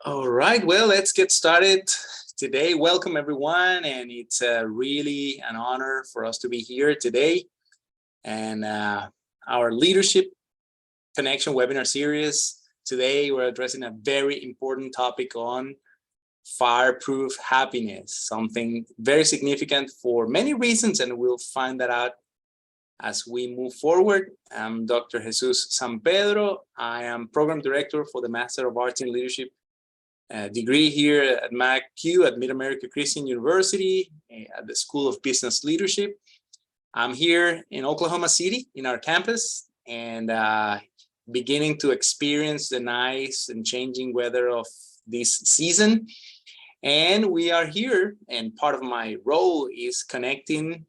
All right, well, let's get started today. Welcome, everyone, and it's really an honor for us to be here today. And our Leadership Connection webinar series. Today, we're addressing a very important topic on fireproof happiness, something very significant for many reasons, and we'll find that out as we move forward. I'm Dr. Jesus San Pedro. I am Program Director for the Master of Arts in Leadership degree here at MACU at Mid-America Christian University at the School of Business Leadership. I'm here in Oklahoma City in our campus and beginning to experience the nice and changing weather of this season. And we are here, and part of my role is connecting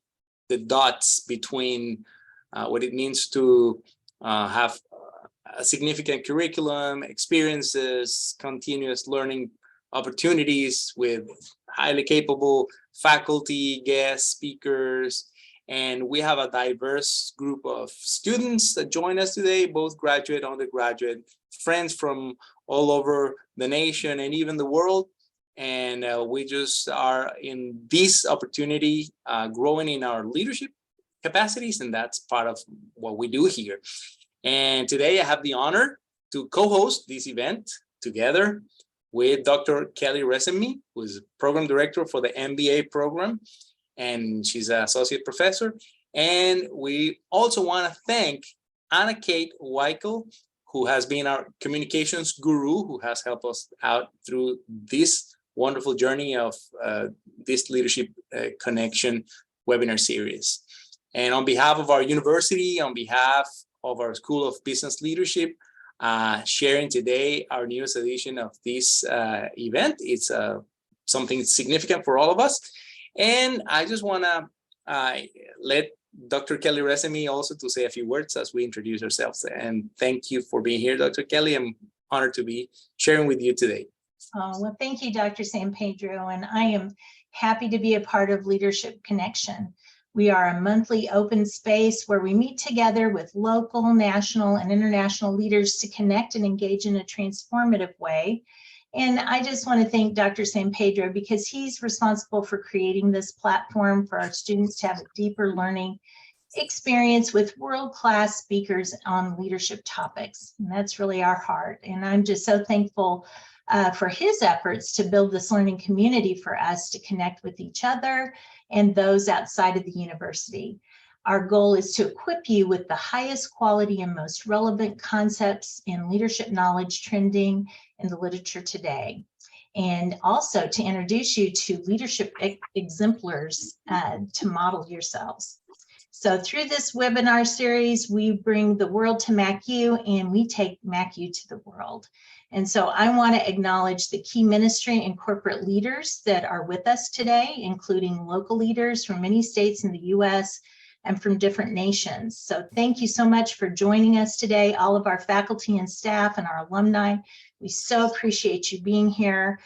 the dots between what it means to have a significant curriculum, experiences, continuous learning opportunities with highly capable faculty, guest speakers, and we have a diverse group of students that join us today, both graduate, undergraduate, friends from all over the nation and even the world. And we just are in this opportunity growing in our leadership capacities, and that's part of what we do here. And today I have the honor to co-host this event together with Dr. Kelly Resemy, who is Program Director for the MBA program, and she's an Associate Professor. And we also want to thank Anna Kate Weichel, who has been our communications guru, who has helped us out through this wonderful journey of this Leadership Connection webinar series. And on behalf of our university, on behalf of our School of Business Leadership, sharing today our newest edition of this event. It's something significant for all of us. And I just want to let Dr. Kelly Resemy also to say a few words as we introduce ourselves. And thank you for being here, Dr. Kelly. I'm honored to be sharing with you today. Oh, well, thank you, Dr. San Pedro, and I am happy to be a part of Leadership Connection. We are a monthly open space where we meet together with local, national, and international leaders to connect and engage in a transformative way. And I just want to thank Dr. San Pedro because he's responsible for creating this platform for our students to have a deeper learning experience with world-class speakers on leadership topics. And that's really our heart. And I'm just so thankful for his efforts to build this learning community for us to connect with each other and those outside of the university. Our goal is to equip you with the highest quality and most relevant concepts in leadership knowledge trending in the literature today, and also to introduce you to leadership exemplars to model yourselves. So through this webinar series, we bring the world to MACU and we take MACU to the world. And so I want to acknowledge the key ministry and corporate leaders that are with us today, including local leaders from many states in the US and from different nations. So thank you so much for joining us today, all of our faculty and staff and our alumni. We so appreciate you being here.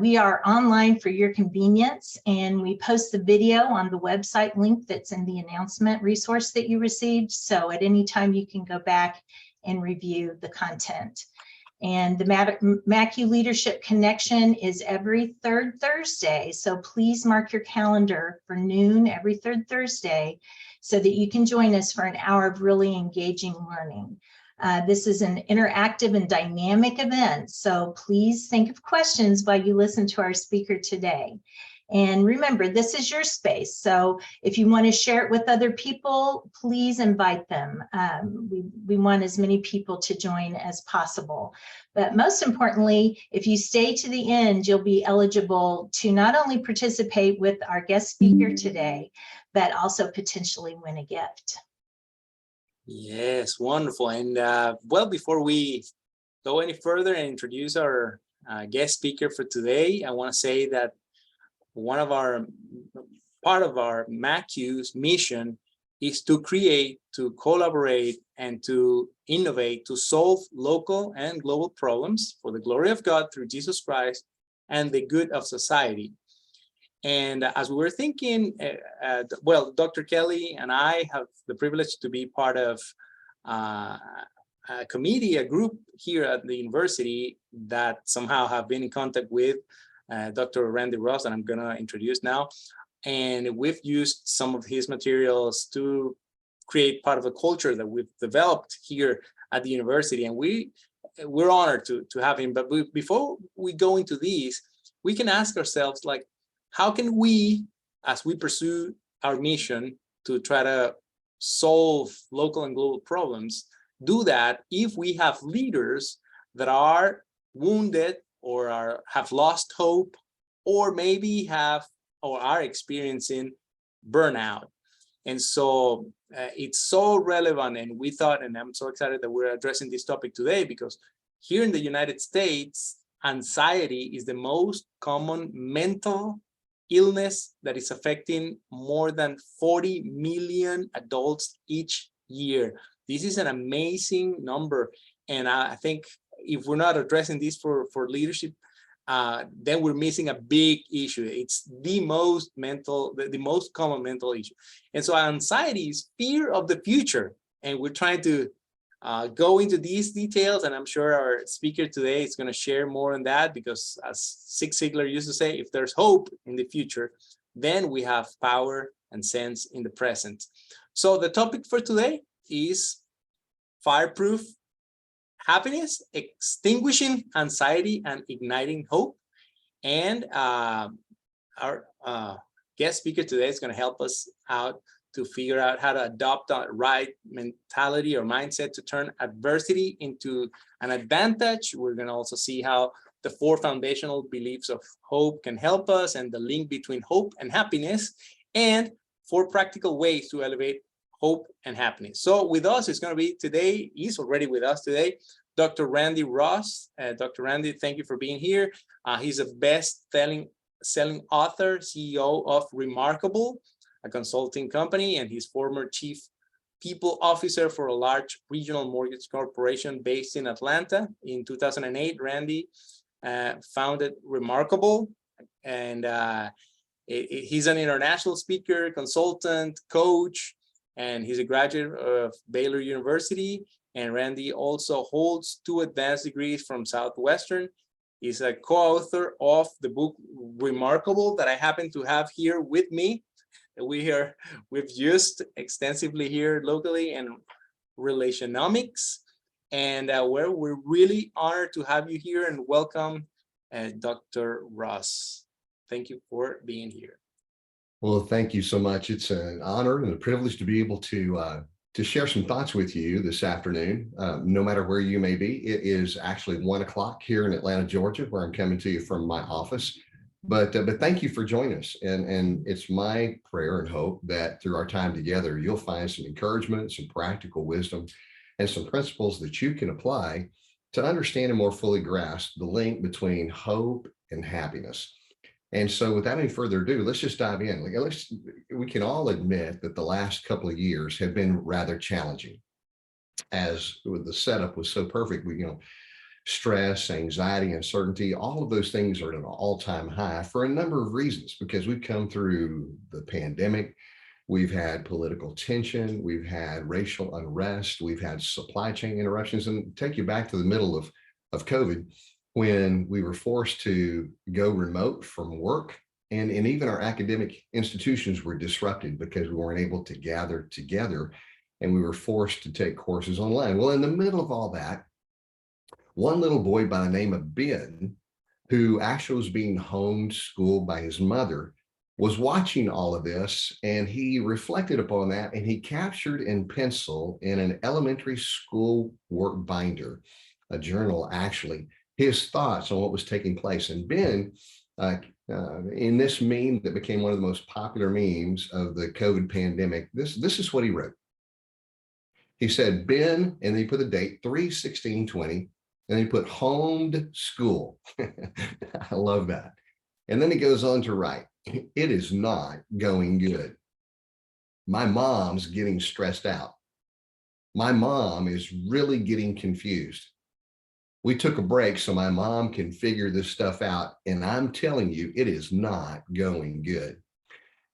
We are online for your convenience, and we post the video on the website link that's in the announcement resource that you received. So at any time you can go back and review the content. And the MACU Leadership Connection is every third Thursday. So please mark your calendar for noon every third Thursday so that you can join us for an hour of really engaging learning. This is an interactive and dynamic event, so please think of questions while you listen to our speaker today. And remember, this is your space, so if you want to share it with other people, please invite them. We want as many people to join as possible. But most importantly, if you stay to the end, you'll be eligible to not only participate with our guest speaker today, but also potentially win a gift. Yes, wonderful. And well, before we go any further and introduce our guest speaker for today, I want to say that part of our MACU's mission is to create, to collaborate, and to innovate, to solve local and global problems for the glory of God through Jesus Christ and the good of society. And as we were thinking, well, Dr. Kelly and I have the privilege to be part of a committee, a group here at the university that somehow have been in contact with Dr. Randy Ross, that I'm going to introduce now. And we've used some of his materials to create part of a culture that we've developed here at the university. And we're honored to have him. But before we go into these, we can ask ourselves, like, how can we, as we pursue our mission to try to solve local and global problems, do that if we have leaders that are wounded or have lost hope, or maybe have or are experiencing burnout? And so it's so relevant, and we thought, and I'm so excited that we're addressing this topic today, because here in the United States, anxiety is the most common mental illness that is affecting more than 40 million adults each year. This is an amazing number. And I think if we're not addressing this for leadership, then we're missing a big issue. It's the most common mental issue. And so anxiety is fear of the future. And we're trying to go into these details. And I'm sure our speaker today is going to share more on that, because as Zig Ziglar used to say, if there's hope in the future, then we have power and sense in the present. So the topic for today is fireproof happiness, extinguishing anxiety and igniting hope. And our guest speaker today is going to help us out to figure out how to adopt the right mentality or mindset to turn adversity into an advantage. We're going to also see how the 4 foundational beliefs of hope can help us, and the link between hope and happiness, and 4 practical ways to elevate hope and happiness. So with us is going to be today, he's already with us today, Dr. Randy Ross. Dr. Randy, thank you for being here. He's a best-selling author, CEO of Remarkable, a consulting company, and he's former chief people officer for a large regional mortgage corporation based in Atlanta. In 2008, Randy founded Remarkable, and he's an international speaker, consultant, coach, and he's a graduate of Baylor University. And Randy also holds 2 advanced degrees from Southwestern. He's a co-author of the book Remarkable that I happen to have here with me. We've used extensively here locally, and Relationomics, and where we're really honored to have you here, and welcome Dr. Ross. Thank you for being here. Well, thank you so much. It's an honor and a privilege to be able to share some thoughts with you this afternoon, no matter where you may be. It is actually 1 o'clock here in Atlanta, Georgia, where I'm coming to you from my office. But thank you for joining us. And it's my prayer and hope that through our time together, you'll find some encouragement, some practical wisdom, and some principles that you can apply to understand and more fully grasp the link between hope and happiness. And so without any further ado, let's just dive in. We can all admit that the last couple of years have been rather challenging, as the setup was so perfect. Stress, anxiety, uncertainty, all of those things are at an all-time high for a number of reasons, because we've come through the pandemic, we've had political tension, we've had racial unrest, we've had supply chain interruptions, and take you back to the middle of COVID, when we were forced to go remote from work, and even our academic institutions were disrupted because we weren't able to gather together, and we were forced to take courses online. Well, in the middle of all that, one little boy by the name of Ben, who actually was being homeschooled by his mother, was watching all of this, and he reflected upon that, and he captured in pencil in an elementary school work binder, a journal actually, his thoughts on what was taking place. And Ben, in this meme that became one of the most popular memes of the COVID pandemic, this is what he wrote. He said, Ben, and then he put the date 3/16/20, and he put homed school. I love that. And then he goes on to write, it is not going good. My mom's getting stressed out. My mom is really getting confused. We took a break so my mom can figure this stuff out. And I'm telling you, it is not going good.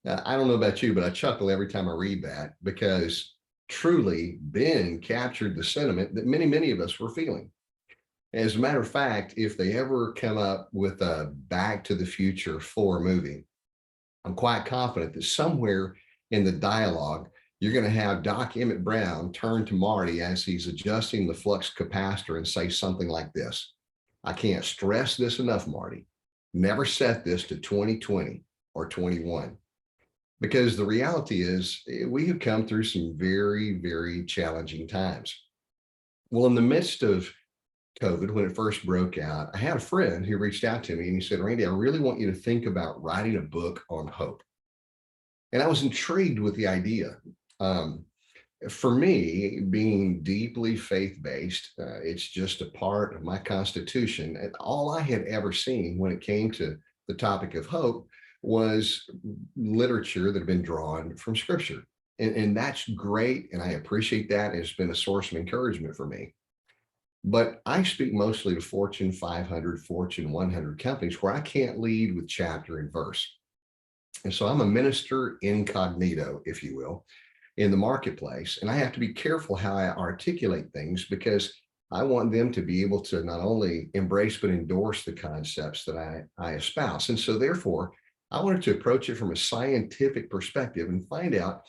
I don't know about you, but I chuckle every time I read that, because truly been captured the sentiment that many of us were feeling. As a matter of fact, if they ever come up with a Back to the Future 4 movie, I'm quite confident that somewhere in the dialogue, you're going to have Doc Emmett Brown turn to Marty as he's adjusting the flux capacitor and say something like this: "I can't stress this enough, Marty. Never set this to 2020 or 21." Because the reality is, we have come through some very challenging times. Well, in the midst of COVID, when it first broke out, I had a friend who reached out to me and he said, "Randy, I really want you to think about writing a book on hope." And I was intrigued with the idea. For me, being deeply faith-based, it's just a part of my constitution. And all I had ever seen when it came to the topic of hope was literature that had been drawn from scripture. And that's great. And I appreciate that. It's been a source of encouragement for me. But I speak mostly to Fortune 500, Fortune 100 companies where I can't lead with chapter and verse. And so I'm a minister incognito, if you will, in the marketplace. And I have to be careful how I articulate things because I want them to be able to not only embrace, but endorse the concepts that I espouse. And so therefore, I wanted to approach it from a scientific perspective and find out,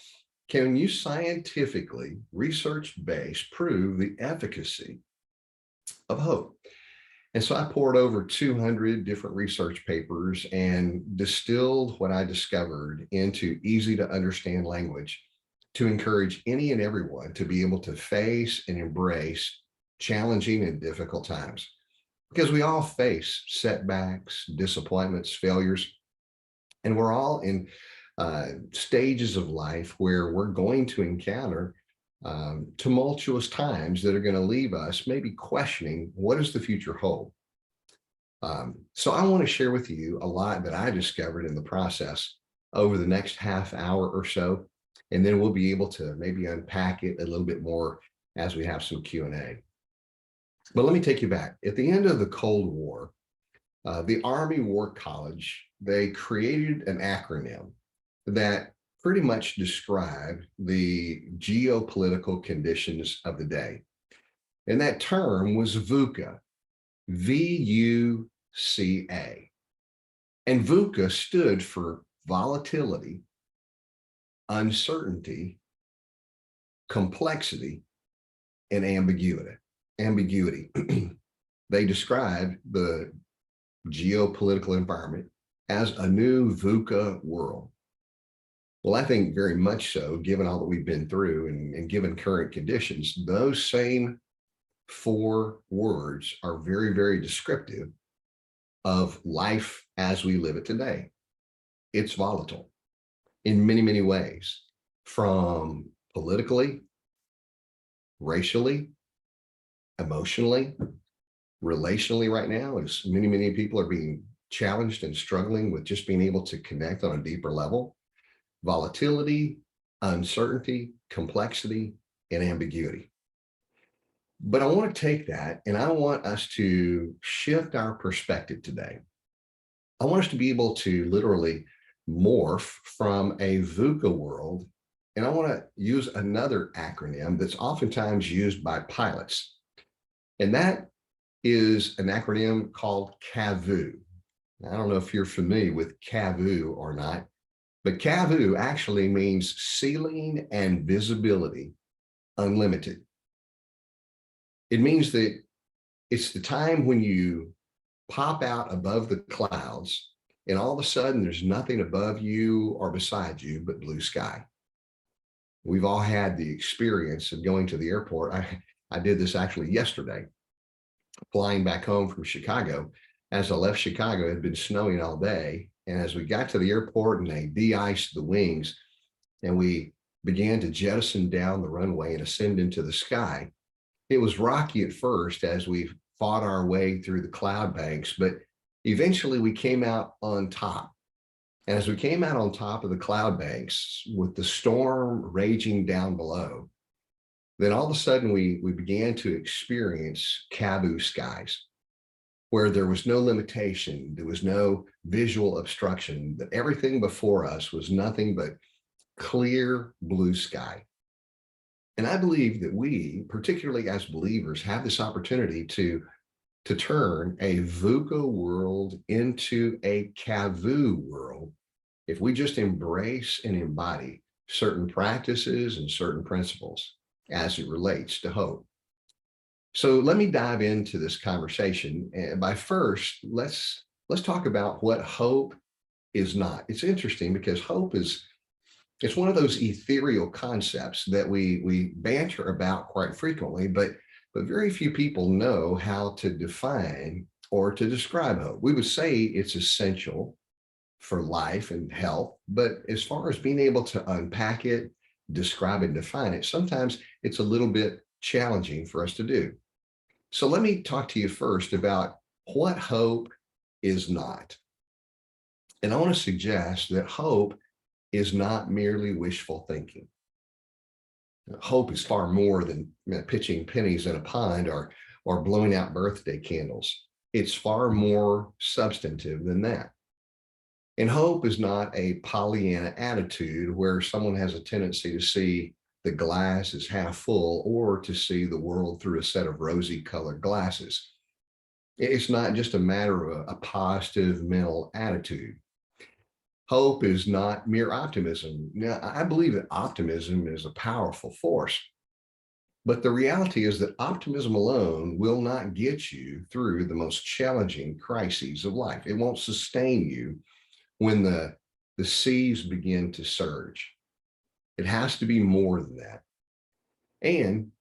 can you scientifically, research-based, prove the efficacy of hope? And so I poured over 200 different research papers and distilled what I discovered into easy to understand language to encourage any and everyone to be able to face and embrace challenging and difficult times. Because we all face setbacks, disappointments, failures, and we're all in stages of life where we're going to encounter tumultuous times that are going to leave us maybe questioning, what does the future hold? So I want to share with you a lot that I discovered in the process over the next half hour or so, and then we'll be able to maybe unpack it a little bit more as we have some Q&A. But let me take you back. At the end of the Cold War, the Army War College, they created an acronym that pretty much described the geopolitical conditions of the day. And that term was VUCA, V-U-C-A. And VUCA stood for volatility, uncertainty, complexity, and ambiguity. They described the geopolitical environment as a new VUCA world. Well, I think very much so, given all that we've been through and given current conditions, those same 4 words are very descriptive of life as we live it today. It's volatile in many ways, from politically, racially, emotionally, relationally. Right now, as many people are being challenged and struggling with just being able to connect on a deeper level. Volatility, uncertainty, complexity, and ambiguity. But I want to take that and I want us to shift our perspective today. I want us to be able to literally morph from a VUCA world, and I want to use another acronym that's oftentimes used by pilots, and that is an acronym called CAVU. I don't know if you're familiar with CAVU or not, but CAVU actually means ceiling and visibility unlimited. It means that it's the time when you pop out above the clouds and all of a sudden there's nothing above you or beside you but blue sky. We've all had the experience of going to the airport. I did this actually yesterday, flying back home from Chicago. As I left Chicago, it had been snowing all day. And as we got to the airport and they de-iced the wings and we began to jettison down the runway and ascend into the sky, it was rocky at first as we fought our way through the cloud banks, but eventually we came out on top. And as we came out on top of the cloud banks with the storm raging down below, then all of a sudden we began to experience CAVU skies, where there was no limitation, there was no visual obstruction, that everything before us was nothing but clear blue sky. And I believe that we, particularly as believers, have this opportunity to turn a VUCA world into a CAVU world if we just embrace and embody certain practices and certain principles as it relates to hope. So let me dive into this conversation. And by first, let's talk about what hope is not. It's interesting because hope is, it's one of those ethereal concepts that we banter about quite frequently, but very few people know how to define or to describe hope. We would say it's essential for life and health, but as far as being able to unpack it, describe and define it, sometimes it's a little bit challenging for us to do. So let me talk to you first about what hope is not. And I want to suggest that hope is not merely wishful thinking. Hope is far more than pitching pennies in a pond or blowing out birthday candles. It's far more substantive than that. And hope is not a Pollyanna attitude where someone has a tendency to see the glass is half full or to see the world through a set of rosy colored glasses. It's not just a matter of a positive mental attitude. Hope is not mere optimism. Now, I believe that optimism is a powerful force, but the reality is that optimism alone will not get you through the most challenging crises of life. It won't sustain you when the seas begin to surge. It has to be more than that. And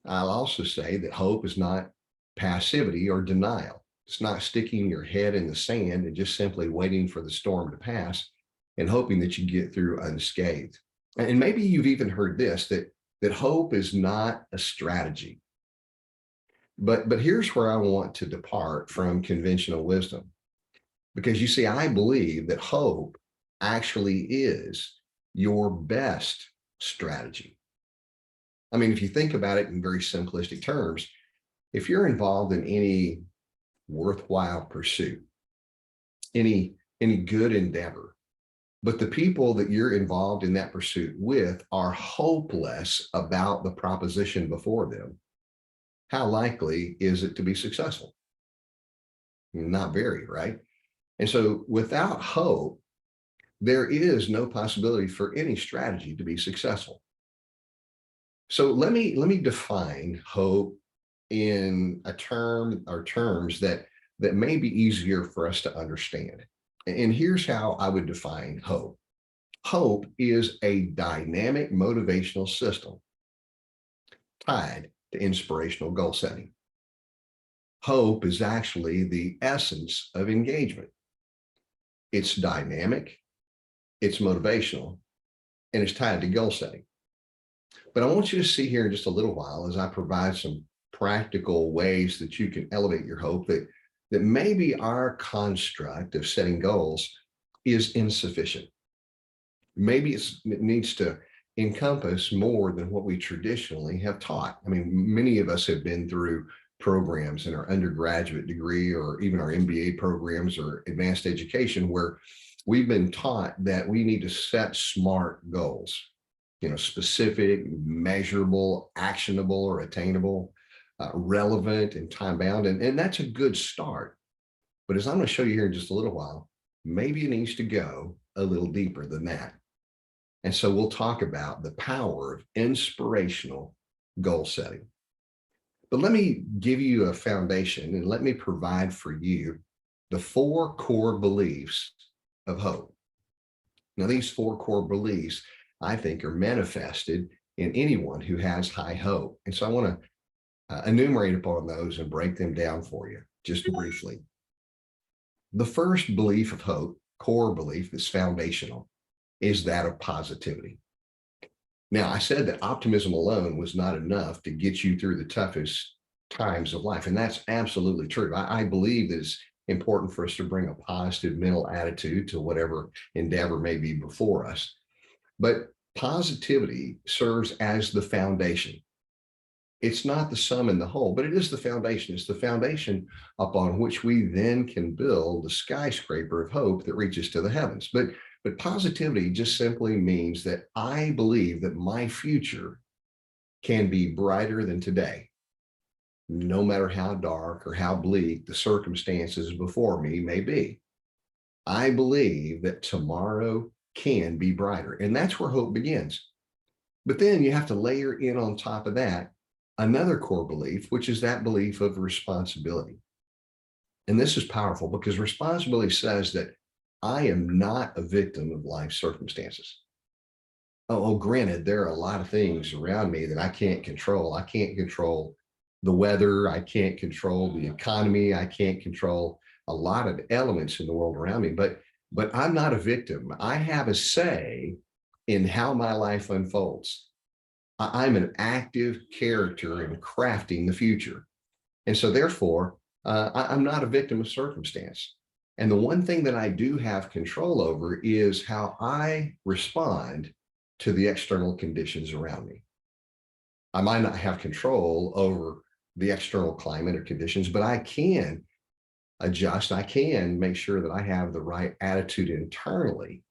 I'll also say that hope is not passivity or denial. It's not sticking your head in the sand and just simply waiting for the storm to pass and hoping that you get through unscathed. And maybe you've even heard this, that hope is not a strategy. But here's where I want to depart from conventional wisdom. Because you see, I believe that hope actually is your best strategy. I mean, if you think about it in very simplistic terms, if you're involved in any worthwhile pursuit, any good endeavor, but the people that you're involved in that pursuit with are hopeless about the proposition before them, how likely is it to be successful? Not very, right? And so without hope, there is no possibility for any strategy to be successful. So let me define hope in a term or terms that may be easier for us to understand. And here's how I would define hope. Hope is a dynamic motivational system tied to inspirational goal setting. Hope is actually the essence of engagement. It's dynamic, it's motivational, and it's tied to goal setting. But I want you to see here in just a little while as I provide some practical ways that you can elevate your hope, that maybe our construct of setting goals is insufficient. Maybe it needs to encompass more than what we traditionally have taught. I mean, many of us have been through programs in our undergraduate degree or even our MBA programs or advanced education where we've been taught that we need to set SMART goals, specific, measurable, actionable, or attainable, relevant and time bound. And that's a good start. But as I'm going to show you here in just a little while, maybe it needs to go a little deeper than that. And so we'll talk about the power of inspirational goal setting. But let me give you a foundation and let me provide for you the 4 core beliefs of hope. Now, these 4 core beliefs, I think, are manifested in anyone who has high hope. And so I want to enumerate upon those and break them down for you just briefly. The first belief of hope, core belief that's foundational, is that of positivity. Now, I said that optimism alone was not enough to get you through the toughest times of life, and that's absolutely true. I believe that it's important for us to bring a positive mental attitude to whatever endeavor may be before us. But positivity serves as the foundation. It's not the sum and the whole, but it is the foundation. It's the foundation upon which we then can build the skyscraper of hope that reaches to the heavens. But positivity just simply means that I believe that my future can be brighter than today, no matter how dark or how bleak the circumstances before me may be. I believe that tomorrow can be brighter, and that's where hope begins. But then you have to layer in on top of that another core belief, which is that belief of responsibility. And this is powerful because responsibility says that I am not a victim of life circumstances. Granted, there are a lot of things around me that I can't control. I can't control the weather. I can't control the economy. I can't control a lot of elements in the world around me, but I'm not a victim. I have a say in how my life unfolds. I'm an active character in crafting the future. And so therefore, I'm not a victim of circumstance. And the one thing that I do have control over is how I respond to the external conditions around me. I might not have control over the external climate or conditions, but I can adjust. I can make sure that I have the right attitude internally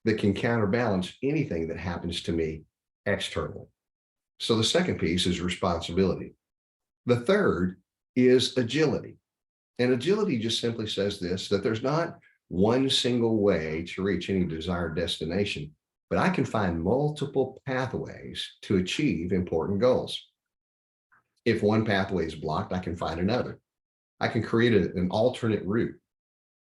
that can counterbalance anything that happens to me externally. So the second piece is responsibility. The third is agility. And agility just simply says this, that there's not one single way to reach any desired destination, but I can find multiple pathways to achieve important goals. If one pathway is blocked, I can find another. I can create an alternate route.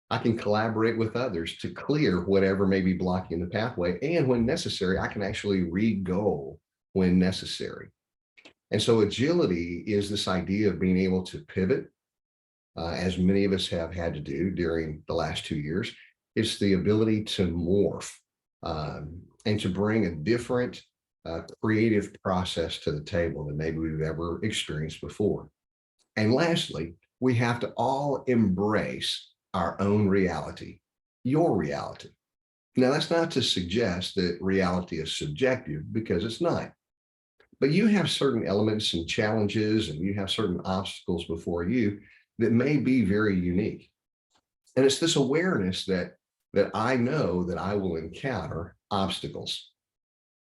I can collaborate with others to clear whatever may be blocking the pathway. And when necessary, I can actually re-go when necessary. And so agility is this idea of being able to pivot, as many of us have had to do during the last 2 years. It's the ability to morph and to bring a different creative process to the table than maybe we've ever experienced before. And lastly, we have to all embrace our own reality, your reality. Now, that's not to suggest that reality is subjective, because it's not. But you have certain elements and challenges, and you have certain obstacles before you that may be very unique. And it's this awareness that I know that I will encounter obstacles,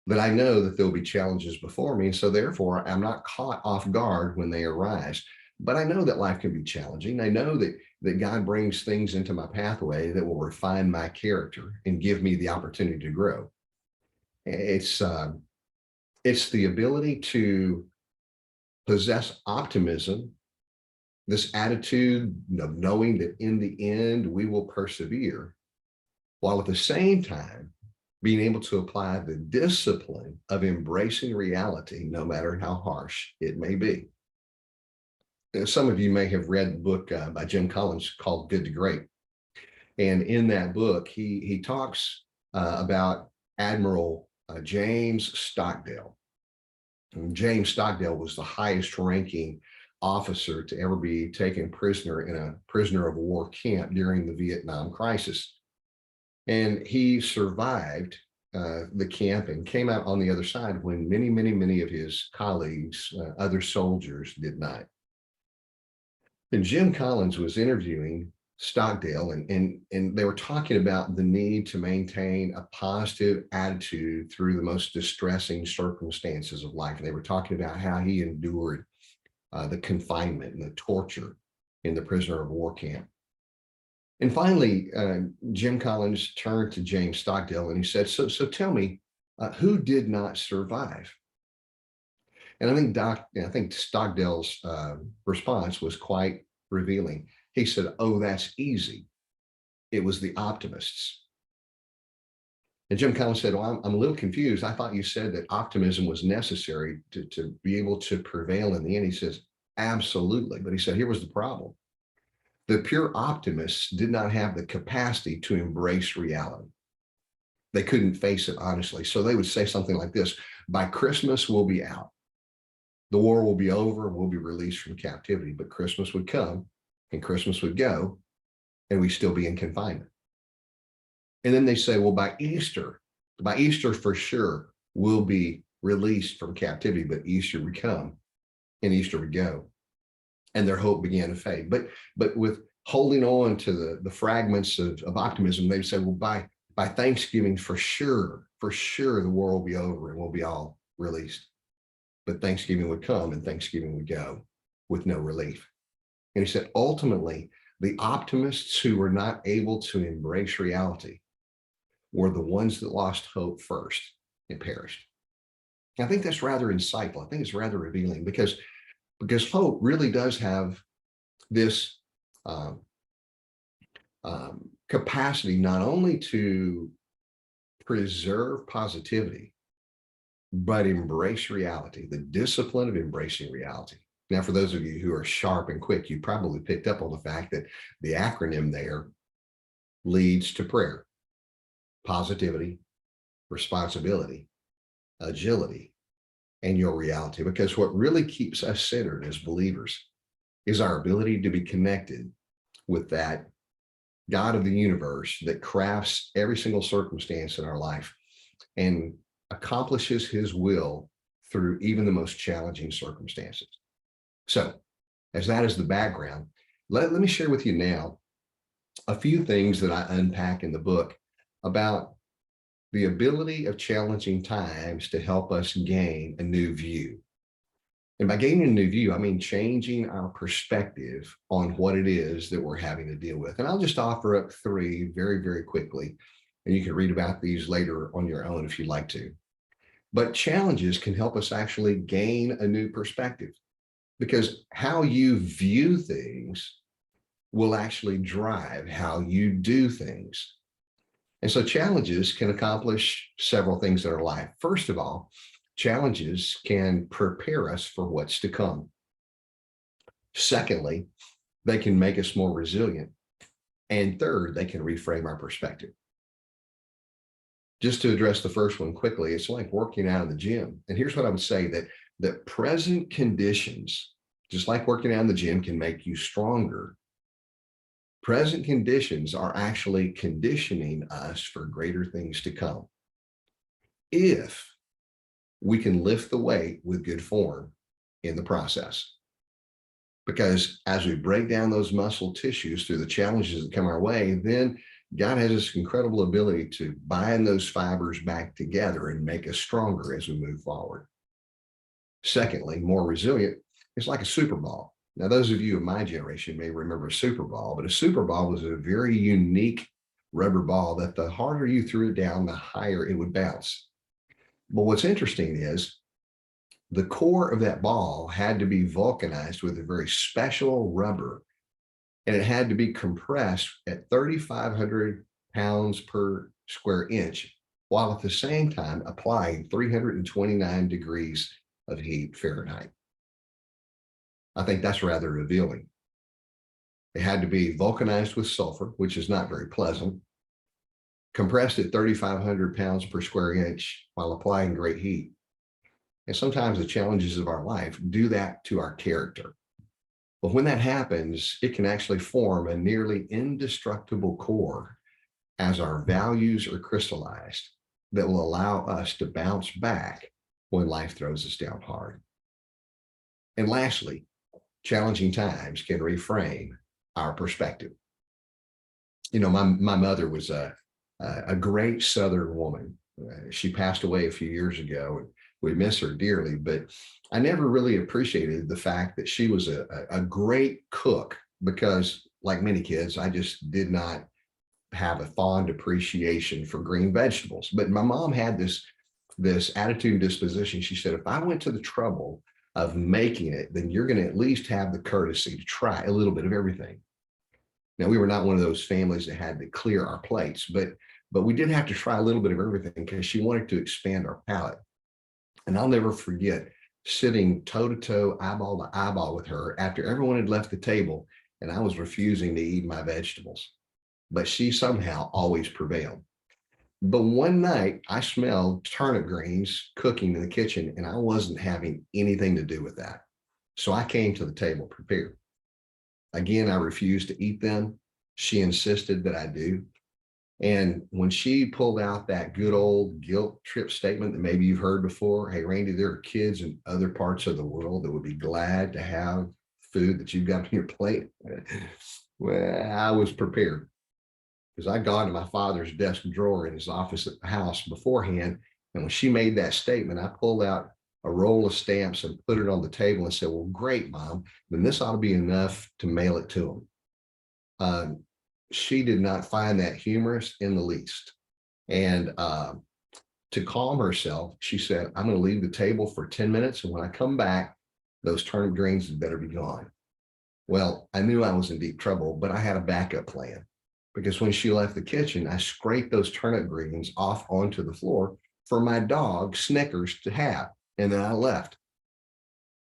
that I know that there'll be challenges before me. And so therefore, I'm not caught off guard when they arise. But I know that life can be challenging. I know that God brings things into my pathway that will refine my character and give me the opportunity to grow. It's the ability to possess optimism, this attitude of knowing that in the end we will persevere, while at the same time being able to apply the discipline of embracing reality, no matter how harsh it may be. Some of you may have read the book by Jim Collins called Good to Great. And in that book, he talks about Admiral James Stockdale. And James Stockdale was the highest ranking officer to ever be taken prisoner in a prisoner of war camp during the Vietnam crisis. And he survived the camp and came out on the other side when many, many, many of his colleagues, other soldiers, did not. And Jim Collins was interviewing Stockdale, and they were talking about the need to maintain a positive attitude through the most distressing circumstances of life. And they were talking about how he endured the confinement and the torture in the prisoner of war camp. And finally, Jim Collins turned to James Stockdale and he said, so tell me, who did not survive? And I think Stockdale's response was quite revealing. He said, "Oh, that's easy. It was the optimists." And Jim Collins said, "Well, I'm a little confused. I thought you said that optimism was necessary to be able to prevail in the end." He says, "Absolutely." But he said, here was the problem. The pure optimists did not have the capacity to embrace reality. They couldn't face it honestly. So they would say something like this: by Christmas, we'll be out. The war will be over, we'll be released from captivity. But Christmas would come and Christmas would go, and we'd still be in confinement. And then they say, well, by Easter for sure, we'll be released from captivity, but Easter would come and Easter would go. And their hope began to fade. But with holding on to the fragments of optimism, they say, well, by Thanksgiving, for sure, the war will be over and we'll be all released. but Thanksgiving would come and Thanksgiving would go with no relief. And he said, ultimately, the optimists who were not able to embrace reality were the ones that lost hope first and perished. I think that's rather insightful. I think it's rather revealing because hope really does have this capacity not only to preserve positivity, but embrace reality, the discipline of embracing reality. Now, for those of you who are sharp and quick, you probably picked up on the fact that the acronym there leads to prayer, positivity, responsibility, agility, and your reality. Because what really keeps us centered as believers is our ability to be connected with that God of the universe that crafts every single circumstance in our life and accomplishes his will through even the most challenging circumstances. So, as that is the background, let me share with you now a few things that I unpack in the book about the ability of challenging times to help us gain a new view. And by gaining a new view, I mean changing our perspective on what it is that we're having to deal with. And I'll just offer up three very, very quickly, and you can read about these later on your own if you'd like to. But challenges can help us actually gain a new perspective, because how you view things will actually drive how you do things. And so challenges can accomplish several things in our life. First of all, challenges can prepare us for what's to come. Secondly, they can make us more resilient. And third, they can reframe our perspective. Just to address the first one quickly, it's like working out in the gym. And here's what I would say, that present conditions, just like working out in the gym, can make you stronger. Present conditions are actually conditioning us for greater things to come, if we can lift the weight with good form in the process. Because as we break down those muscle tissues through the challenges that come our way, then God has this incredible ability to bind those fibers back together and make us stronger as we move forward. Secondly, more resilient. It's like a super ball. Now, those of you of my generation may remember a super ball, but a super ball was a very unique rubber ball that the harder you threw it down, the higher it would bounce. But what's interesting is the core of that ball had to be vulcanized with a very special rubber, and it had to be compressed at 3,500 pounds per square inch, while at the same time applying 329 degrees of heat Fahrenheit. I think that's rather revealing. It had to be vulcanized with sulfur, which is not very pleasant, compressed at 3,500 pounds per square inch while applying great heat. And sometimes the challenges of our life do that to our character. But when that happens, it can actually form a nearly indestructible core as our values are crystallized that will allow us to bounce back when life throws us down hard. And lastly, challenging times can reframe our perspective. You know, my mother was a great Southern woman. She passed away a few years ago, and we miss her dearly, but I never really appreciated the fact that she was a great cook, because like many kids, I just did not have a fond appreciation for green vegetables. But my mom had this attitude and disposition. She said, if I went to the trouble of making it, then you're going to at least have the courtesy to try a little bit of everything. Now, we were not one of those families that had to clear our plates, but we did have to try a little bit of everything because she wanted to expand our palate. And I'll never forget sitting toe to toe, eyeball to eyeball with her after everyone had left the table and I was refusing to eat my vegetables. But she somehow always prevailed. But one night I smelled turnip greens cooking in the kitchen, and I wasn't having anything to do with that. So I came to the table prepared. Again, I refused to eat them. She insisted that I do. And when she pulled out that good old guilt trip statement that maybe you've heard before, hey, Randy, there are kids in other parts of the world that would be glad to have food that you've got on your plate. Well, I was prepared, because I'd gone to my father's desk drawer in his office at the house beforehand. And when she made that statement, I pulled out a roll of stamps and put it on the table and said, well, great, Mom, then this ought to be enough to mail it to them. She did not find that humorous in the least. And to calm herself, she said, I'm going to leave the table for 10 minutes. And when I come back, those turnip greens had better be gone. Well, I knew I was in deep trouble, but I had a backup plan, because when she left the kitchen, I scraped those turnip greens off onto the floor for my dog Snickers to have. And then I left.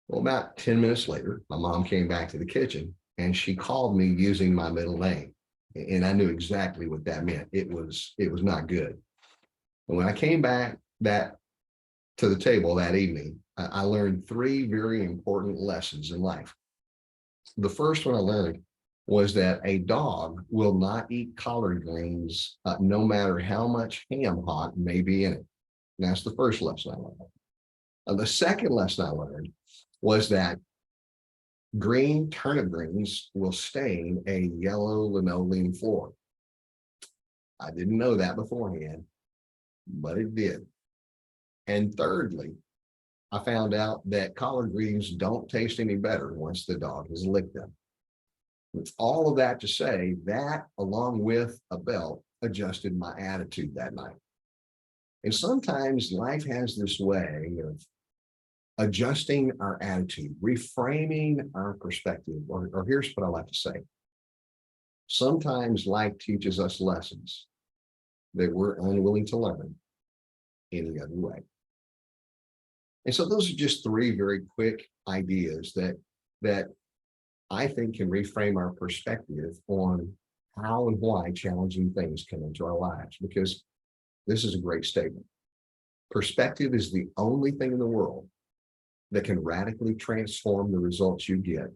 Well, about 10 minutes later, my mom came back to the kitchen and she called me using my middle name. And I knew exactly what that meant. It was not good. And when I came back to the table that evening, I learned 3 very important lessons in life. The first one I learned was that a dog will not eat collard greens, no matter how much ham hock may be in it. And that's the first lesson I learned. The second lesson I learned was that green turnip greens will stain a yellow linoleum floor. I didn't know that beforehand, but it did. And thirdly, I found out that collard greens don't taste any better once the dog has licked them. With all of that to say, that along with a belt adjusted my attitude that night. And sometimes life has this way of adjusting our attitude, reframing our perspective, or here's what I like to say. Sometimes life teaches us lessons that we're unwilling to learn any other way. And so those are just 3 very quick ideas that I think can reframe our perspective on how and why challenging things come into our lives, because this is a great statement. Perspective is the only thing in the world that can radically transform the results you get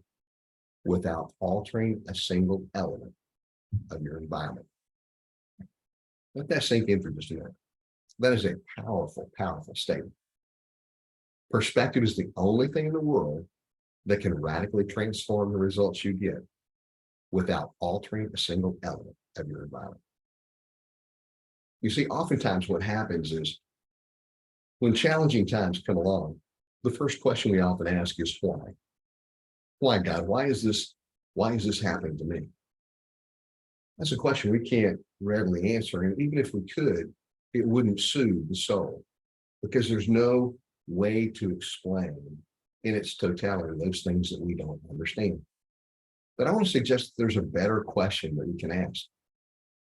without altering a single element of your environment. Let that sink in for just a minute. That is a powerful, powerful statement. Perspective is the only thing in the world that can radically transform the results you get without altering a single element of your environment. You see, oftentimes what happens is when challenging times come along, the first question we often ask is why? Why, God? Why is this happening to me? That's a question we can't readily answer. And even if we could, it wouldn't soothe the soul, because there's no way to explain in its totality those things that we don't understand. But I want to suggest that there's a better question that we can ask.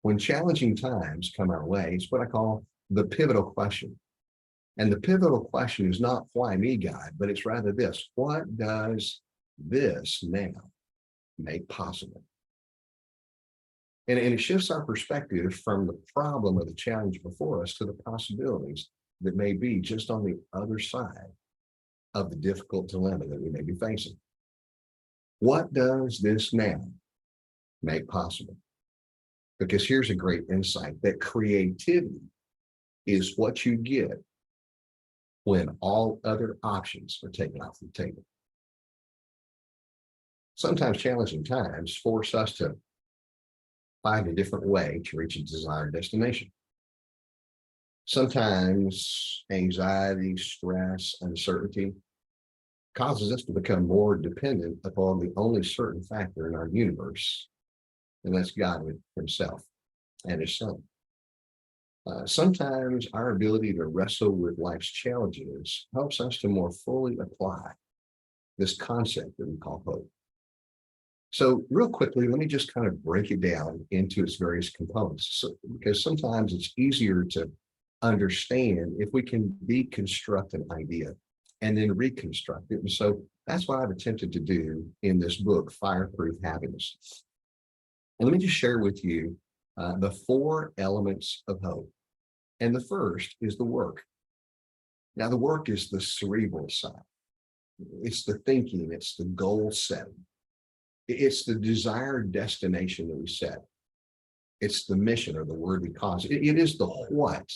When challenging times come our way, it's what I call the pivotal question. And the pivotal question is not why me, God, but it's rather this: what does this now make possible? And it shifts our perspective from the problem or the challenge before us to the possibilities that may be just on the other side of the difficult dilemma that we may be facing. What does this now make possible? Because here's a great insight, that creativity is what you get when all other options are taken off the table. Sometimes challenging times force us to find a different way to reach a desired destination. Sometimes anxiety, stress, uncertainty causes us to become more dependent upon the only certain factor in our universe, and that's God himself and his son. Sometimes our ability to wrestle with life's challenges helps us to more fully apply this concept that we call hope. So real quickly, let me just kind of break it down into its various components, because sometimes it's easier to understand if we can deconstruct an idea and then reconstruct it. And so that's what I've attempted to do in this book, Fireproof Happiness. And let me just share with you the 4 elements of hope. And the first is the work. Now, the work is the cerebral side. It's the thinking, it's the goal setting. It's the desired destination that we set. It's the mission, or the worthy cause. It is the what.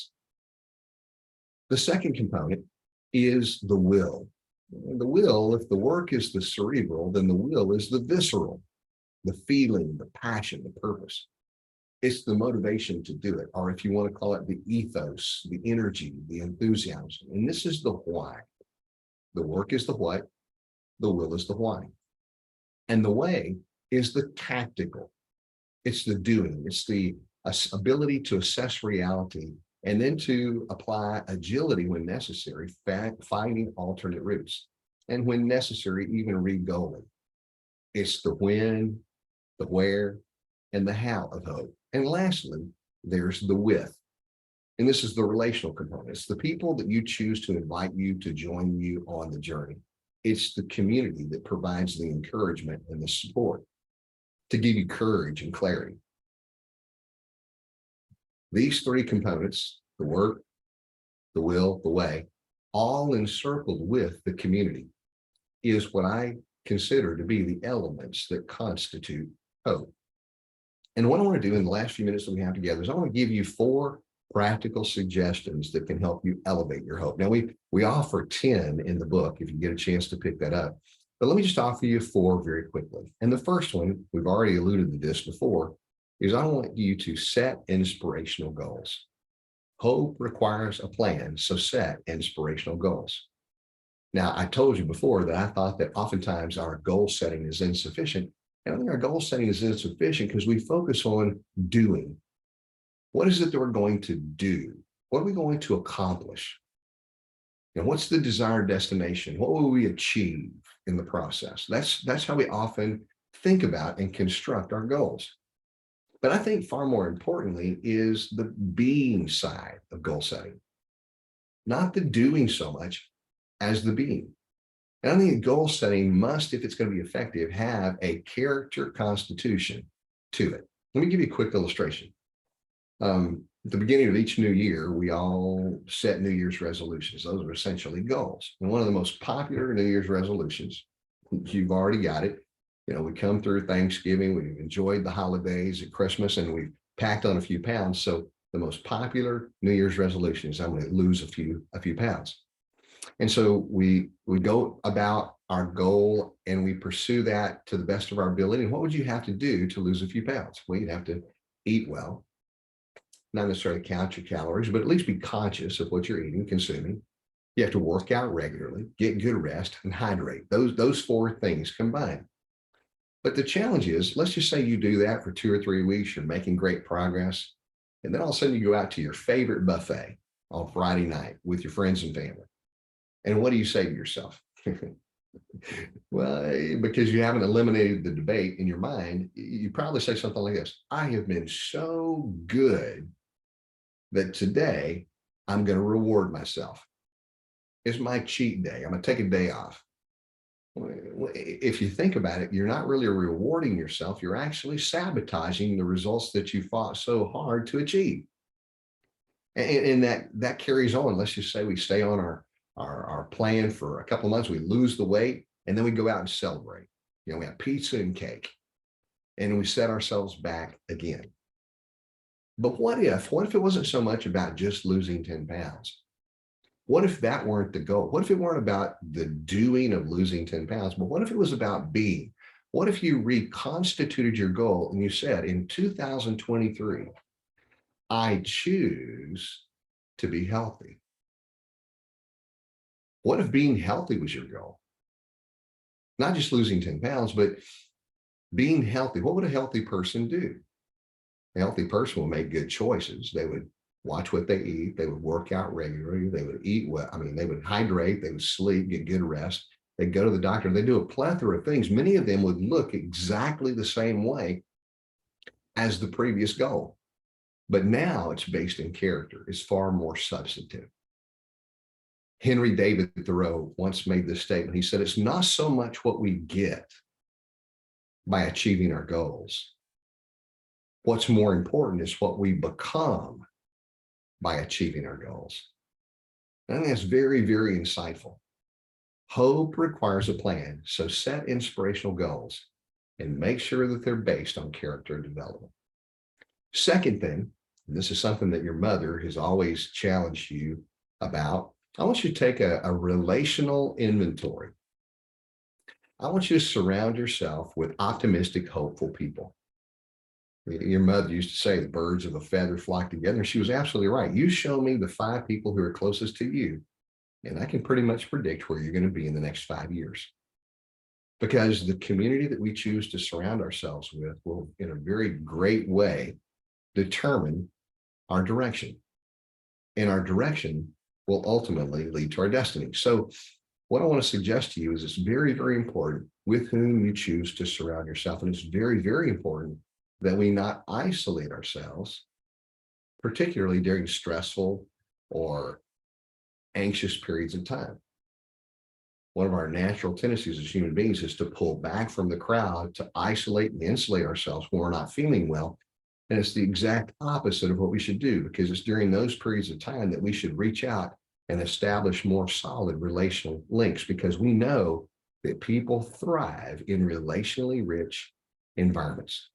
The second component is the will. And the will, if the work is the cerebral, then the will is the visceral, the feeling, the passion, the purpose. It's the motivation to do it, or if you want to call it the ethos, the energy, the enthusiasm. And this is the why. The work is the what, the will is the why. And the way is the tactical. It's the doing, it's the ability to assess reality and then to apply agility when necessary, finding alternate routes. And when necessary, even re-goaling. It's the when, the where, and the how of hope. And lastly, there's the with. And this is the relational component. It's the people that you choose to invite you to join you on the journey. It's the community that provides the encouragement and the support to give you courage and clarity. These three components, the work, the will, the way, all encircled with the community, is what I consider to be the elements that constitute hope. And what I want to do in the last few minutes that we have together is I want to give you 4 practical suggestions that can help you elevate your hope. Now, we offer 10 in the book if you get a chance to pick that up. But let me just offer you 4 very quickly. And the first one, we've already alluded to this before, is I want you to set inspirational goals. Hope requires a plan, so set inspirational goals. Now, I told you before that I thought that oftentimes our goal setting is insufficient. And I think our goal setting is insufficient because we focus on doing. What is it that we're going to do? What are we going to accomplish? And what's the desired destination? What will we achieve in the process? That's how we often think about and construct our goals. But I think far more importantly is the being side of goal setting, not the doing so much as the being. And I think goal setting must, if it's going to be effective, have a character constitution to it. Let me give you a quick illustration. At the beginning of each new year, we all set New Year's resolutions. Those are essentially goals. And one of the most popular New Year's resolutions, you've already got it. You know, we come through Thanksgiving, we've enjoyed the holidays at Christmas, and we've packed on a few pounds. So the most popular New Year's resolution is I'm going to lose a few pounds. And so we go about our goal and we pursue that to the best of our ability. And what would you have to do to lose a few pounds? Well, you'd have to eat well, not necessarily count your calories, but at least be conscious of what you're eating, consuming. You have to work out regularly, get good rest, and hydrate. Those 4 things combined. But the challenge is, let's just say you do that for 2 or 3 weeks, you're making great progress. And then all of a sudden you go out to your favorite buffet on Friday night with your friends and family. And what do you say to yourself? Well, because you haven't eliminated the debate in your mind, you probably say something like this: I have been so good that today I'm going to reward myself. It's my cheat day. I'm going to take a day off. If you think about it, you're not really rewarding yourself. You're actually sabotaging the results that you fought so hard to achieve. And that carries on. Let's just say we stay on our plan for a couple of months, we lose the weight, and then we go out and celebrate. You know, we have pizza and cake, and we set ourselves back again. But what if it wasn't so much about just losing 10 pounds? What if that weren't the goal? What if it weren't about the doing of losing 10 pounds, but what if it was about being? What if you reconstituted your goal and you said, in 2023, I choose to be healthy? What if being healthy was your goal? Not just losing 10 pounds, but being healthy. What would a healthy person do? A healthy person will make good choices. They would watch what they eat. They would work out regularly. They would eat well. I mean, they would hydrate. They would sleep, get good rest. They'd go to the doctor. They do a plethora of things. Many of them would look exactly the same way as the previous goal. But now it's based in character. It's far more substantive. Henry David Thoreau once made this statement. He said, it's not so much what we get by achieving our goals. What's more important is what we become by achieving our goals. And I think that's very, very insightful. Hope requires a plan, so set inspirational goals and make sure that they're based on character development. Second thing, and this is something that your mother has always challenged you about, I want you to take a relational inventory. I want you to surround yourself with optimistic, hopeful people. Your mother used to say the birds of a feather flock together. She was absolutely right. You show me the 5 people who are closest to you And I can pretty much predict where you're going to be in the next 5 years. Because the community that we choose to surround ourselves with will, in a very great way, determine our direction. And our direction will ultimately lead to our destiny. So what I want to suggest to you is it's very, very important with whom you choose to surround yourself. And it's very, very important that we not isolate ourselves, particularly during stressful or anxious periods of time. One of our natural tendencies as human beings is to pull back from the crowd, to isolate and insulate ourselves when we're not feeling well. And it's the exact opposite of what we should do, because it's during those periods of time that we should reach out and establish more solid relational links, because we know that people thrive in relationally rich environments.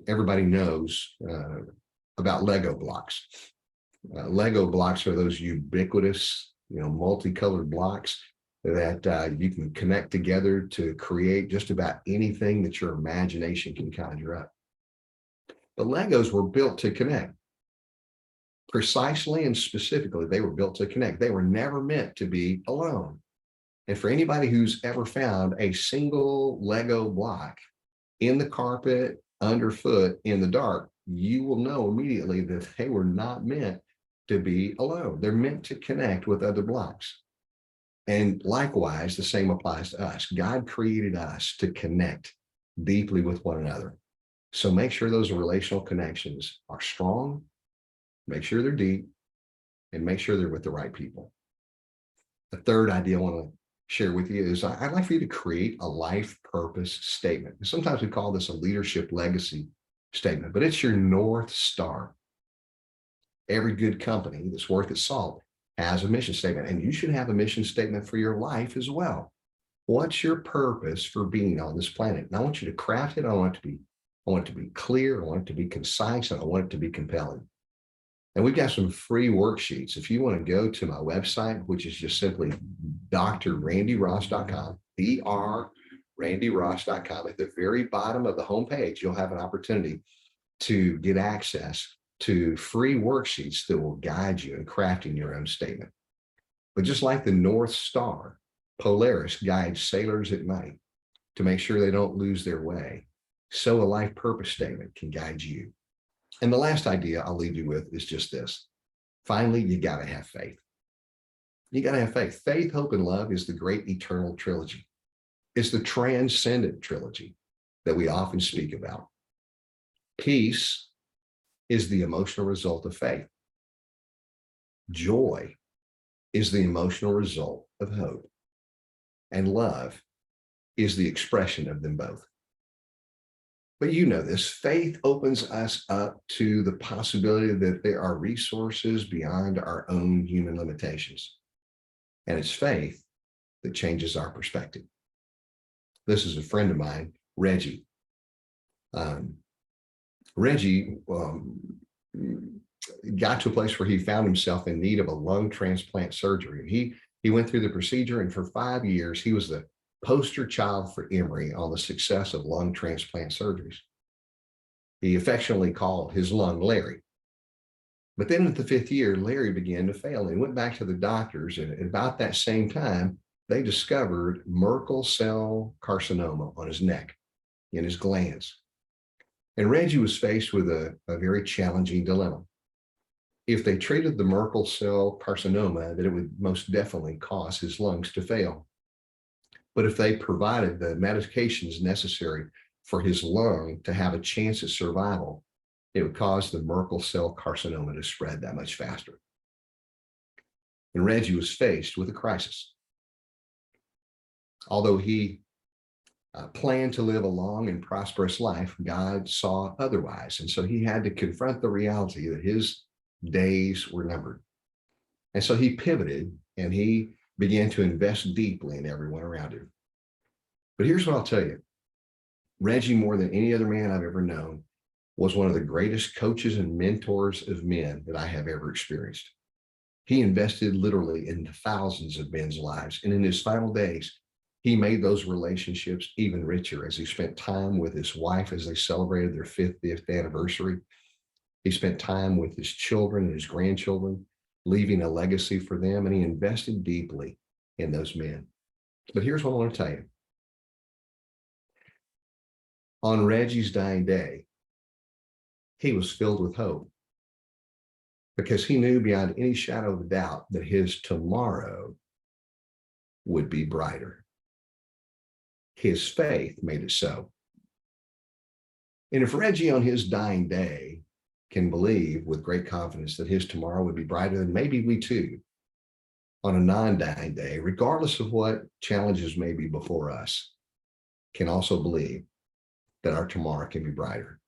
Everybody knows about Lego blocks. Lego blocks are those ubiquitous, multicolored blocks that you can connect together to create just about anything that your imagination can conjure up. But Legos were built to connect. Precisely and specifically, they were built to connect. They were never meant to be alone. And for anybody who's ever found a single Lego block in the carpet, underfoot, in the dark, you will know immediately that they were not meant to be alone. They're meant to connect with other blocks. And likewise, the same applies to us. God created us to connect deeply with one another. So make sure those relational connections are strong, make sure they're deep, and make sure they're with the right people. The third idea I want to share with you is I'd like for you to create a life purpose statement. Sometimes we call this a leadership legacy statement, but it's your North Star. Every good company that's worth its salt has a mission statement, and you should have a mission statement for your life as well. What's your purpose for being on this planet? And I want you to craft it. I want it to be clear. I want it to be concise, and I want it to be compelling. And we've got some free worksheets. If you want to go to my website, which is just simply drrandyross.com, drrandyross.com, at the very bottom of the homepage, you'll have an opportunity to get access to free worksheets that will guide you in crafting your own statement. But just like the North Star, Polaris guides sailors at night to make sure they don't lose their way, so a life purpose statement can guide you. And the last idea I'll leave you with is just this. Finally, you got to have faith. You got to have faith. Faith, hope, and love is the great eternal trilogy. It's the transcendent trilogy that we often speak about. Peace is the emotional result of faith. Joy is the emotional result of hope. And love is the expression of them both. But you know this, faith opens us up to the possibility that there are resources beyond our own human limitations. And it's faith that changes our perspective. This is a friend of mine, Reggie. Reggie got to a place where he found himself in need of a lung transplant surgery. He went through the procedure, and for 5 years, he was the poster child for Emory on the success of lung transplant surgeries. He affectionately called his lung Larry. But then at the 5th year, Larry began to fail. And he went back to the doctors, and at about that same time, they discovered Merkel cell carcinoma on his neck, in his glands. And Reggie was faced with a very challenging dilemma. If they treated the Merkel cell carcinoma, that it would most definitely cause his lungs to fail. But if they provided the medications necessary for his lung to have a chance at survival, it would cause the Merkel cell carcinoma to spread that much faster. And Reggie was faced with a crisis. Although he planned to live a long and prosperous life, God saw otherwise. And so he had to confront the reality that his days were numbered. And so he pivoted, and he began to invest deeply in everyone around him. But here's what I'll tell you. Reggie, more than any other man I've ever known, was one of the greatest coaches and mentors of men that I have ever experienced. He invested literally in thousands of men's lives. And in his final days, he made those relationships even richer as he spent time with his wife as they celebrated their 50th anniversary. He spent time with his children and his grandchildren. leaving a legacy for them, and he invested deeply in those men. But here's what I want to tell you. On Reggie's dying day, he was filled with hope because he knew beyond any shadow of a doubt that his tomorrow would be brighter. His faith made it so. And if Reggie on his dying day can believe with great confidence that his tomorrow would be brighter, then maybe we too, on a non-dying day, regardless of what challenges may be before us, can also believe that our tomorrow can be brighter.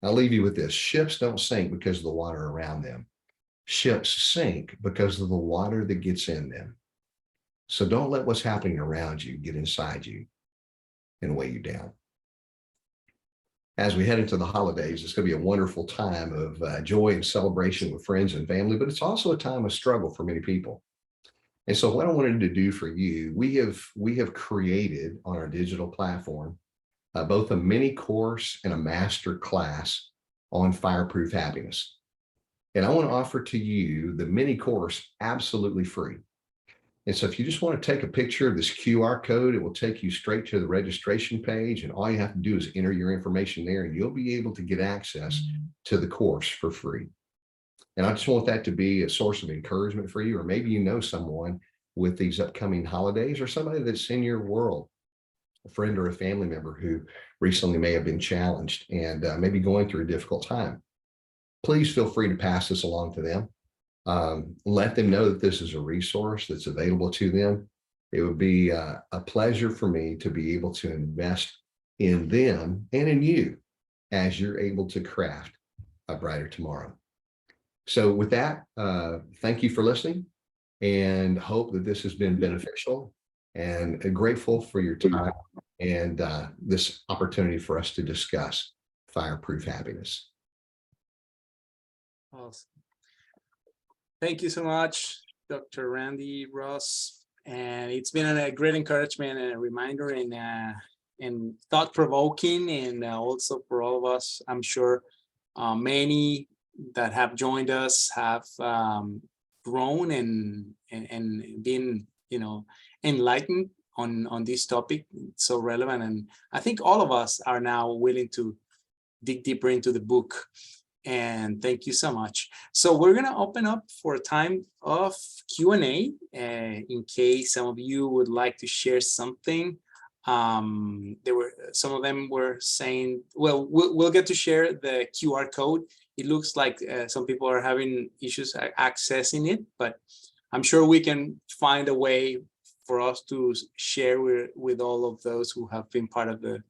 I'll leave you with this. Ships don't sink because of the water around them. Ships sink because of the water that gets in them. So don't let what's happening around you get inside you and weigh you down. As we head into the holidays, it's going to be a wonderful time of joy and celebration with friends and family, but it's also a time of struggle for many people. And so what I wanted to do for you, we have created on our digital platform both a mini course and a master class on fireproof happiness. And I want to offer to you the mini course absolutely free. And so if you just want to take a picture of this QR code, it will take you straight to the registration page. And all you have to do is enter your information there, and you'll be able to get access to the course for free. And I just want that to be a source of encouragement for you, or maybe you know someone with these upcoming holidays, or somebody that's in your world, a friend or a family member who recently may have been challenged and maybe going through a difficult time. Please feel free to pass this along to them. Let them know that this is a resource that's available to them. It would be a pleasure for me to be able to invest in them and in you as you're able to craft a brighter tomorrow. So with that, thank you for listening, and hope that this has been beneficial, and grateful for your time and this opportunity for us to discuss fireproof happiness. Awesome. Thank you so much, Dr. Randy Ross. And it's been a great encouragement and a reminder, and thought-provoking, and also for all of us. I'm sure many that have joined us have grown and been, enlightened on this topic. It's so relevant, and I think all of us are now willing to dig deeper into the book. And thank you so much. So we're going to open up for a time of Q&A in case some of you would like to share something. Some of them were saying, well, we'll get to share the QR code. It looks like some people are having issues accessing it, but I'm sure we can find a way for us to share with all of those who have been part of the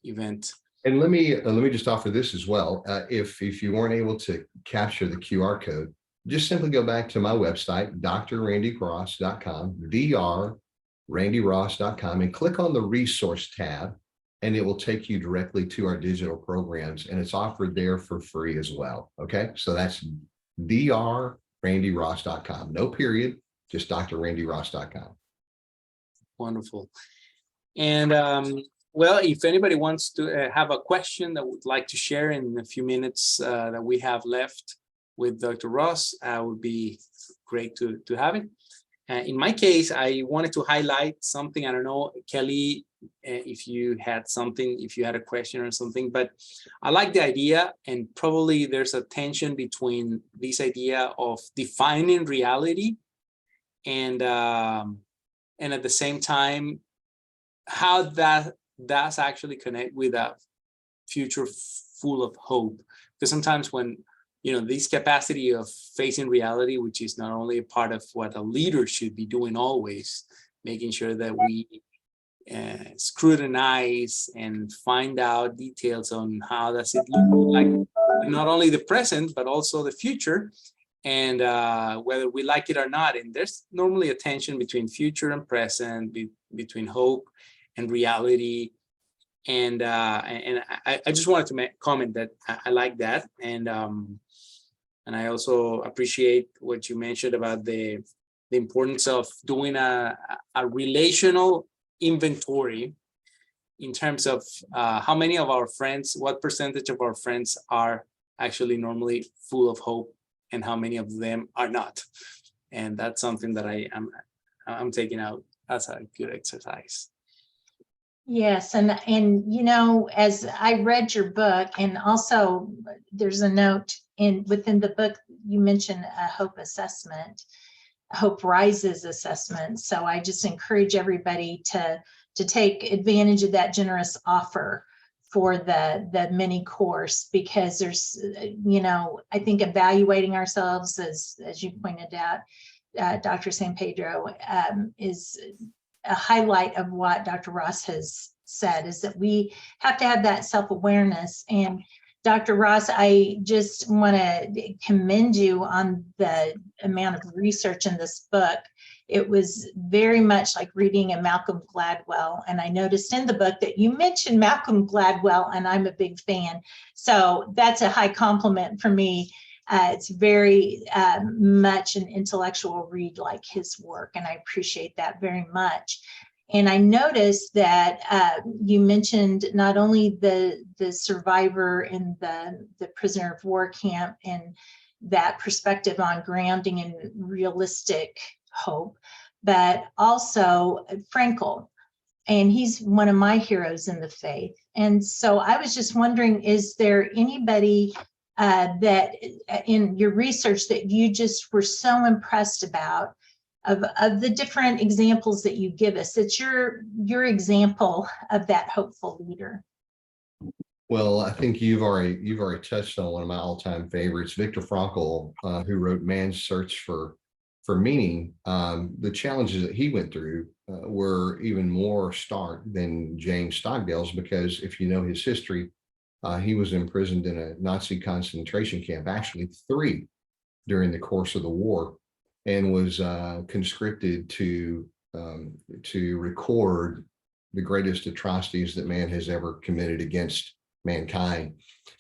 event. And let me just offer this as well. If you weren't able to capture the QR code, just simply go back to my website, drrandyross.com, drrandyross.com, and click on the resource tab, and it will take you directly to our digital programs, and it's offered there for free as well. Okay, so that's drrandyross.com, no period, just drrandyross.com. Wonderful. And well, if anybody wants to have a question that would like to share in a few minutes that we have left with Dr. Ross, would be great to have it. In my case, I wanted to highlight something. I don't know, Kelly, if you had a question or something, but I like the idea, and probably there's a tension between this idea of defining reality and at the same time, how that does actually connect with a future full of hope. Because sometimes when, this capacity of facing reality, which is not only a part of what a leader should be doing always, making sure that we scrutinize and find out details on how does it look like, not only the present, but also the future, and whether we like it or not. And there's normally a tension between future and present, between hope and reality. And I just wanted to comment that I like that. And I also appreciate what you mentioned about the importance of doing a relational inventory in terms of how many of our friends, what percentage of our friends are actually normally full of hope and how many of them are not. And that's something that I'm taking out as a good exercise. Yes, and you know, as I read your book, and also there's a note within the book, you mentioned a hope assessment, Hope Rises assessment. So I just encourage everybody to take advantage of that generous offer for the mini course, because there's, you know, I think evaluating ourselves, as you pointed out, Dr. San Pedro, is a highlight of what Dr. Ross has said, is that we have to have that self-awareness. And Dr. Ross, I just want to commend you on the amount of research in this book. It was very much like reading a Malcolm Gladwell. And I noticed in the book that you mentioned Malcolm Gladwell, and I'm a big fan. So that's a high compliment for me. It's very much an intellectual read, like his work, and I appreciate that very much. And I noticed that you mentioned not only the survivor in the prisoner of war camp and that perspective on grounding and realistic hope, but also Frankel. And he's one of my heroes in the faith. And so I was just wondering, is there anybody that in your research that you just were so impressed about, of the different examples that you give us? It's your example of that hopeful leader. Well, I think you've already touched on one of my all-time favorites, Viktor Frankl, who wrote Man's Search for Meaning. The challenges that he went through were even more stark than James Stockdale's, because if you know his history, he was imprisoned in a Nazi concentration camp, actually 3 during the course of the war, and was conscripted to record the greatest atrocities that man has ever committed against mankind.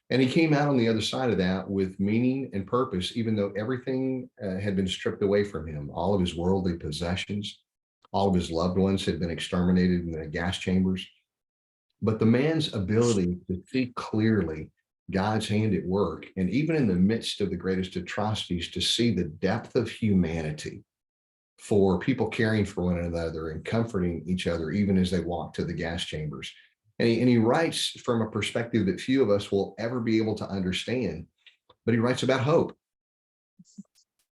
And he came out on the other side of that with meaning and purpose, even though everything had been stripped away from him. All of his worldly possessions, all of his loved ones had been exterminated in the gas chambers. But the man's ability to see clearly God's hand at work, and even in the midst of the greatest atrocities, to see the depth of humanity for people caring for one another and comforting each other, even as they walk to the gas chambers. And he writes from a perspective that few of us will ever be able to understand, but he writes about hope.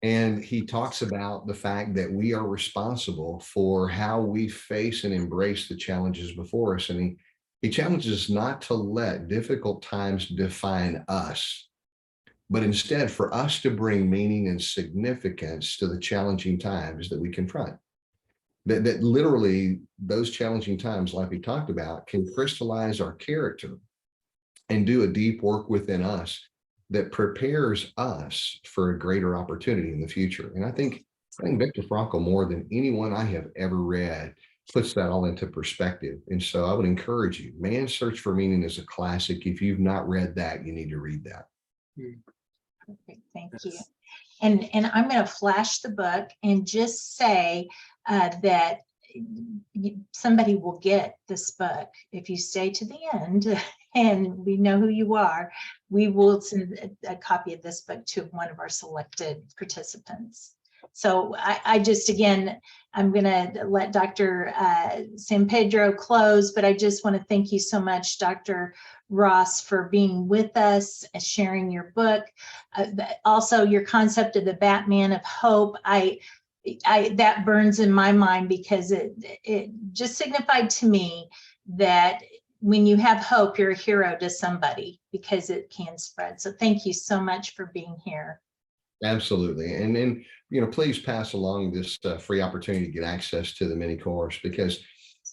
And he talks about the fact that we are responsible for how we face and embrace the challenges before us. And he challenges us not to let difficult times define us, but instead for us to bring meaning and significance to the challenging times that we confront. That literally those challenging times, like we talked about, can crystallize our character and do a deep work within us that prepares us for a greater opportunity in the future. And I think Viktor Frankl, more than anyone I have ever read, puts that all into perspective. And so I would encourage you, Man's Search for Meaning is a classic. If you've not read that, you need to read that. Perfect, thank you. And I'm going to flash the book and just say that somebody will get this book if you stay to the end, and we know who you are. We will send a copy of this book to one of our selected participants. So I just, again, I'm going to let Dr. San Pedro close, but I just want to thank you so much, Dr. Ross, for being with us, sharing your book. Also, your concept of the Batman of hope, that burns in my mind, because it just signified to me that when you have hope, you're a hero to somebody, because it can spread. So thank you so much for being here. Absolutely. And please pass along this free opportunity to get access to the mini course, because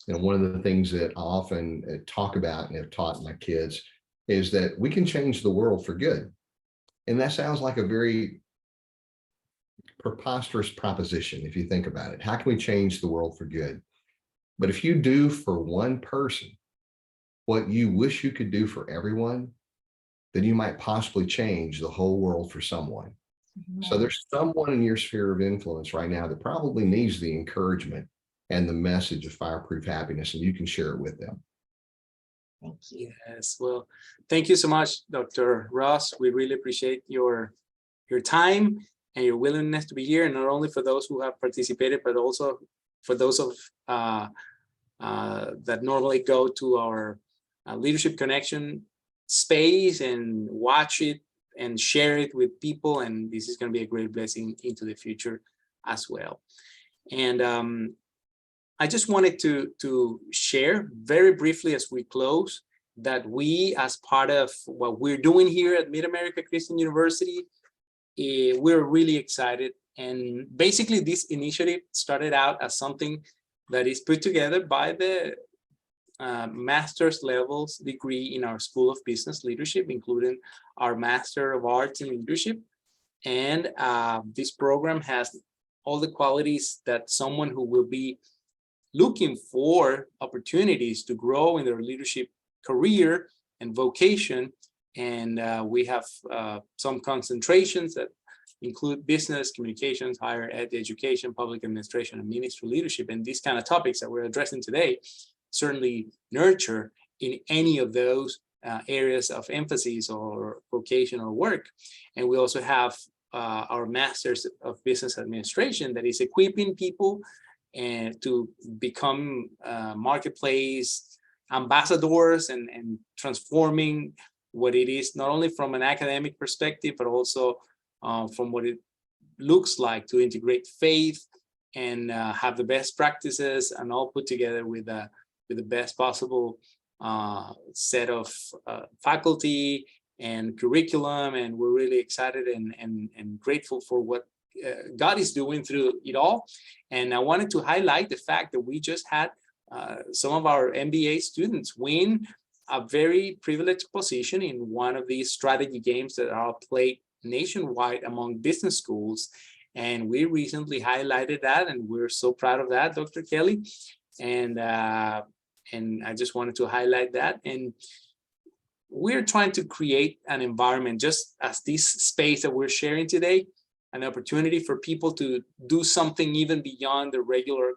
one of the things that I often talk about and have taught my kids is that we can change the world for good. And that sounds like a very preposterous proposition if you think about it. How can we change the world for good? But if you do for one person what you wish you could do for everyone, then you might possibly change the whole world for someone. So there's someone in your sphere of influence right now that probably needs the encouragement and the message of fireproof happiness, and you can share it with them. Thank you. Yes, well, thank you so much, Dr. Ross. We really appreciate your your time and your willingness to be here, and not only for those who have participated, but also for those of that normally go to our Leadership Connection space and watch it and share it with people. And this is going to be a great blessing into the future as well. And I just wanted to share very briefly as we close that we, as part of what we're doing here at Mid-America Christian University, we're really excited. And basically this initiative started out as something that is put together by the master's levels degree in our School of Business Leadership, including our Master of Arts in Leadership. And this program has all the qualities that someone who will be looking for opportunities to grow in their leadership career and vocation. And we have some concentrations that include business, communications, higher ed, education, public administration, and ministry leadership. And these kind of topics that we're addressing today certainly nurture in any of those areas of emphasis or vocation or work. And we also have our Masters of Business Administration that is equipping people and to become marketplace ambassadors and transforming what it is, not only from an academic perspective, but also from what it looks like to integrate faith and have the best practices and all put together with the best possible set of faculty and curriculum. And we're really excited and grateful for what God is doing through it all. And I wanted to highlight the fact that we just had some of our MBA students win a very privileged position in one of these strategy games that are played nationwide among business schools. And we recently highlighted that, and we're so proud of that, Dr. Kelly. And I just wanted to highlight that. And we're trying to create an environment, just as this space that we're sharing today, an opportunity for people to do something even beyond the regular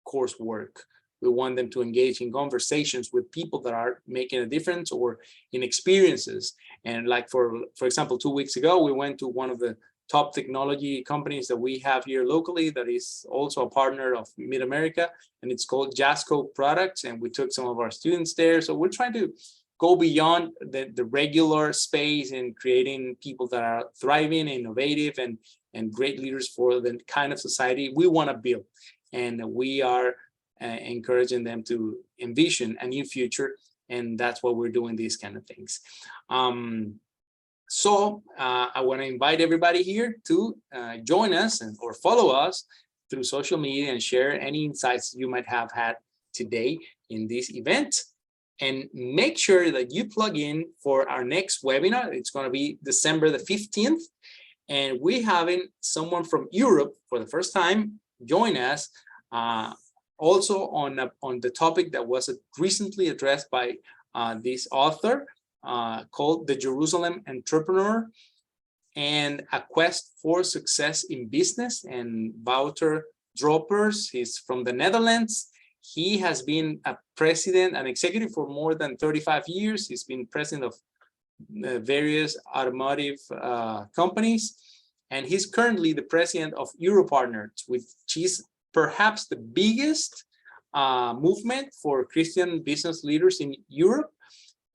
coursework. We want them to engage in conversations with people that are making a difference or in experiences. And like, for example, 2 weeks ago, we went to one of the top technology companies that we have here locally that is also a partner of Mid-America, and it's called Jasco Products. And we took some of our students there. So we're trying to go beyond the regular space and creating people that are thriving, innovative, and great leaders for the kind of society we want to build. And we are encouraging them to envision a new future, and that's why we're doing these kind of things. So I want to invite everybody here to join us or follow us through social media and share any insights you might have had today in this event. And make sure that you plug in for our next webinar. It's going to be December the 15th. And we're having someone from Europe for the first time join us, also on the topic that was recently addressed by this author called The Jerusalem Entrepreneur and a Quest for Success in Business. And Wouter Droppers, he's from the Netherlands. He has been a president and executive for more than 35 years. He's been president of various automotive companies. And he's currently the president of Europartners, which is perhaps the biggest movement for Christian business leaders in Europe.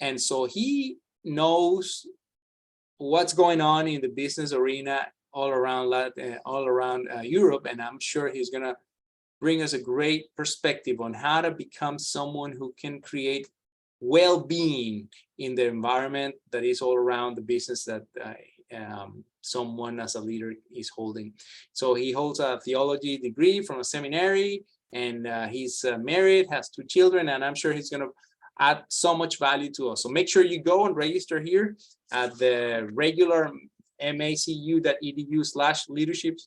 And so he knows what's going on in the business arena all around Europe. And I'm sure he's going to bring us a great perspective on how to become someone who can create well-being in the environment that is all around the business that someone as a leader is holding. So he holds a theology degree from a seminary, and he's married, has 2 children, and I'm sure he's going to add so much value to us. So make sure you go and register here at the regular macu.edu/leadership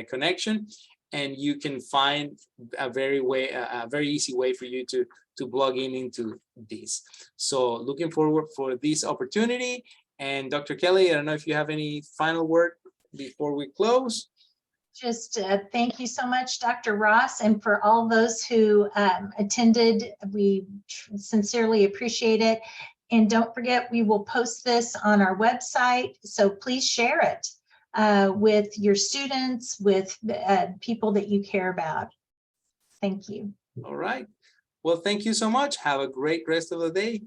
connection, and you can find a very easy way for you to plug into this. So looking forward for this opportunity. And Dr. Kelly, I don't know if you have any final word before we close. Just thank you so much, Dr. Ross, and for all those who attended. We sincerely appreciate it. And don't forget, we will post this on our website, so please share it. with your students, with people that you care about. Thank you. All right. Well, thank you so much. Have a great rest of the day.